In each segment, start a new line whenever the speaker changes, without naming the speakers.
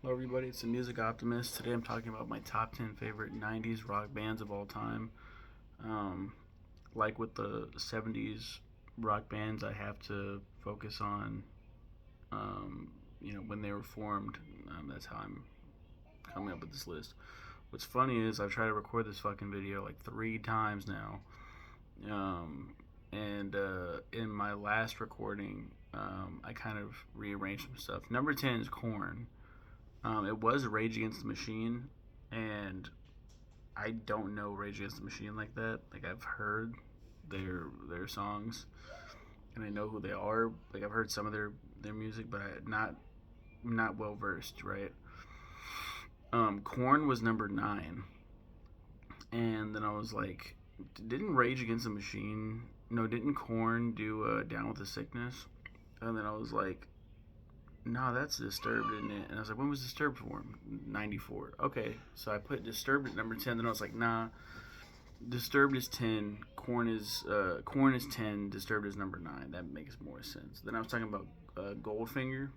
Hello, everybody. It's the Music Optimist. Today I'm talking about my top 10 favorite 90s rock bands of all time. Um, like with the 70s rock bands, I have to focus on, when they were formed. That's how I'm coming up with this list. What's funny is I've tried to record this fucking video like 3 times now. And in my last recording, I kind of rearranged some stuff. Number 10 is Korn. It was Rage Against the Machine, and I don't know Rage Against the Machine like that. Like I've heard their songs, and I know who they are. Like I've heard some of their music, but not well versed, right? Korn was number 9, and then I was like, didn't Rage Against the Machine? No, didn't Korn do Down with the Sickness? And then I was like, no, that's Disturbed, isn't it? And I was like, when was Disturbed formed? 94. Okay, so I put Disturbed at number 10. Then I was like, nah, Disturbed is 10. Korn is 10. Disturbed is number 9. That makes more sense. Then I was talking about Goldfinger,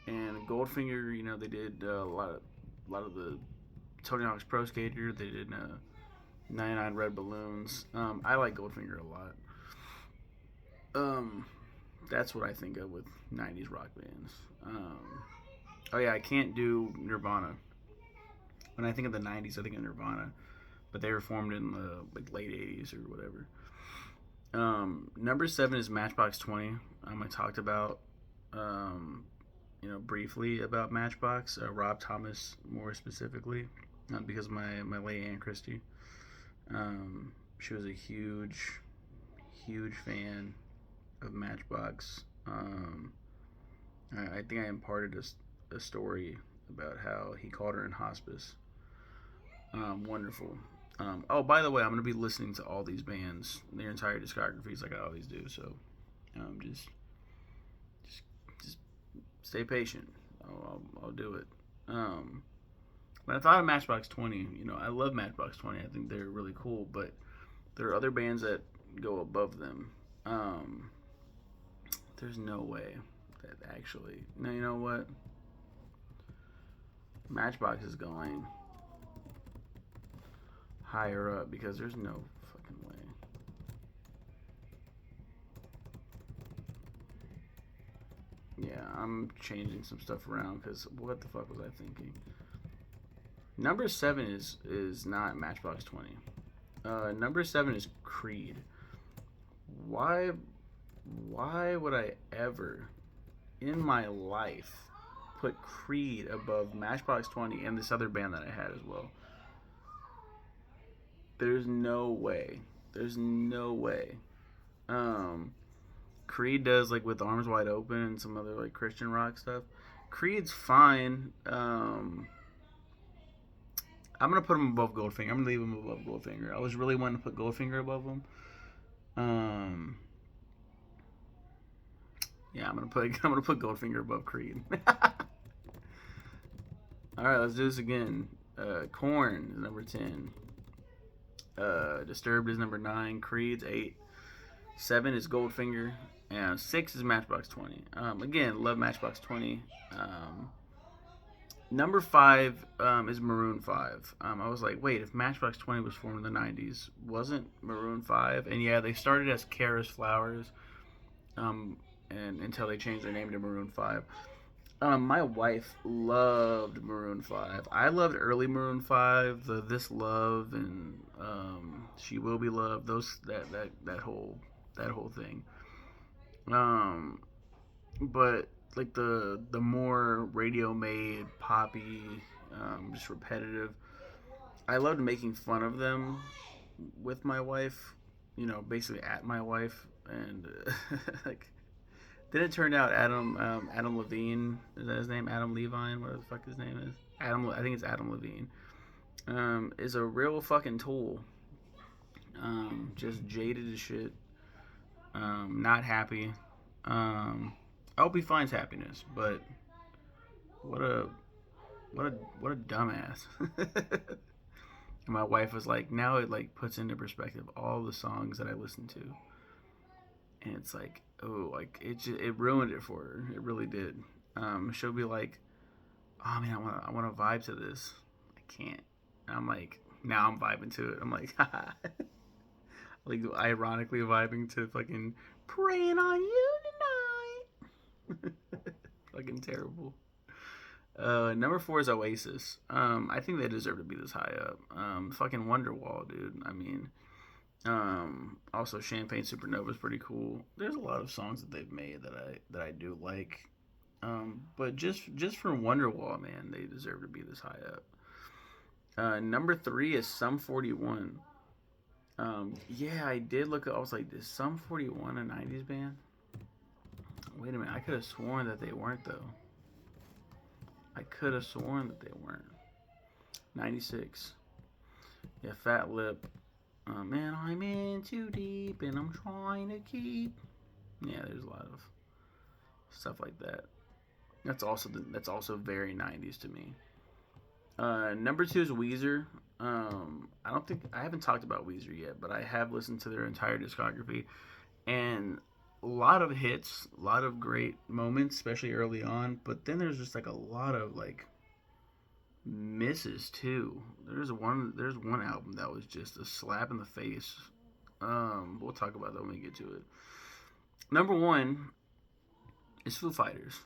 and Goldfinger. They did a lot of the Tony Hawk's Pro Skater. They did 99 Red Balloons. I like Goldfinger a lot. Um, that's what I think of with 90s rock bands. Oh yeah, I can't do Nirvana. When I think of the 90s, I think of Nirvana, but they were formed in the late 80s or whatever. Number 7 is Matchbox 20. I talked about briefly about Matchbox, Rob Thomas more specifically, because of my late Aunt Christy. She was a huge fan of Matchbox. I think I imparted a story about how he called her in hospice. Wonderful. Oh, by the way, I'm going to be listening to all these bands, their entire discographies, like I always do. So, just, just stay patient. I'll do it. When I thought of Matchbox 20, I love Matchbox 20. I think they're really cool, but there are other bands that go above them. There's no way that actually. No, you know what? Matchbox is going higher up because there's no fucking way. Yeah, I'm changing some stuff around because what the fuck was I thinking? Number 7 is not Matchbox 20. Number 7 is Creed. Why why would I ever in my life put Creed above Matchbox 20 and this other band that I had as well? There's no way. There's no way. Um, Creed does like with Arms Wide Open and some other like Christian rock stuff. Creed's fine. I'm gonna put him above Goldfinger. I'm gonna leave him above Goldfinger. I was really wanting to put Goldfinger above him. Um, yeah, I'm gonna put Goldfinger above Creed. All right, let's do this again. Korn is number 10. Disturbed is number 9. Creed's 8. 7 is Goldfinger. And 6 is Matchbox 20. Again, love Matchbox 20. Number 5 is Maroon 5. I was like, wait, if Matchbox 20 was formed in the 90s, wasn't Maroon 5? And yeah, they started as Kara's Flowers, and until they changed their name to Maroon 5. My wife loved Maroon 5. I loved early Maroon 5, the This Love and She Will Be Loved. That whole thing. Um, but like the more radio made poppy, just repetitive. I loved making fun of them with my wife. Basically at my wife, and like then it turned out Adam Levine, is that his name? Adam Levine, whatever the fuck his name is. I think it's Adam Levine. Is a real fucking tool. Just jaded as shit. Not happy. I hope he finds happiness, but what a what a dumbass. My wife was like, now it like puts into perspective all the songs that I listen to, and it's like, oh, like it ruined it for her. It really did. She'll be like, oh man, I want to vibe to this. I can't. And I'm like, now I'm vibing to it. I'm like, like ironically vibing to fucking praying on you tonight. Fucking terrible. Number four is Oasis. I think they deserve to be this high up. Fucking Wonderwall, dude. I mean, also Champagne Supernova is pretty cool. There's a lot of songs that they've made that I do like. But just for Wonderwall, man, they deserve to be this high up. Number three is Sum 41. Yeah, I did look. I was like, is Sum 41 a '90s band? Wait a minute, I could have sworn that they weren't though. I could have sworn that they weren't. 96. Yeah, Fat Lip. Man, I'm in too deep and I'm trying to keep. Yeah, there's a lot of stuff like that. That's also very '90s to me. Number two is Weezer. I don't think I haven't talked about Weezer yet, but I have listened to their entire discography, and a lot of hits, a lot of great moments, especially early on. But then there's just like a lot of like misses too. There's one album that was just a slap in the face. We'll talk about that when we get to it. Number one is Foo Fighters.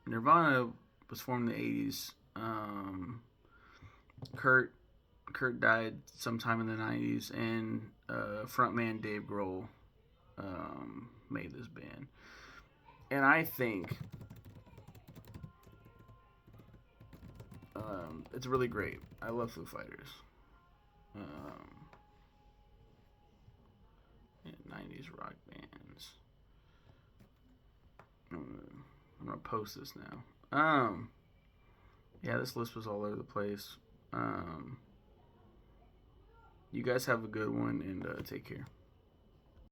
Nirvana was formed in the '80s. Kurt Kurt died sometime in the '90s, and frontman Dave Grohl made this band. And I think it's really great. I love Foo Fighters. Um, yeah, '90s rock bands. I'm gonna post this now. Yeah, this list was all over the place. You guys have a good one and take care.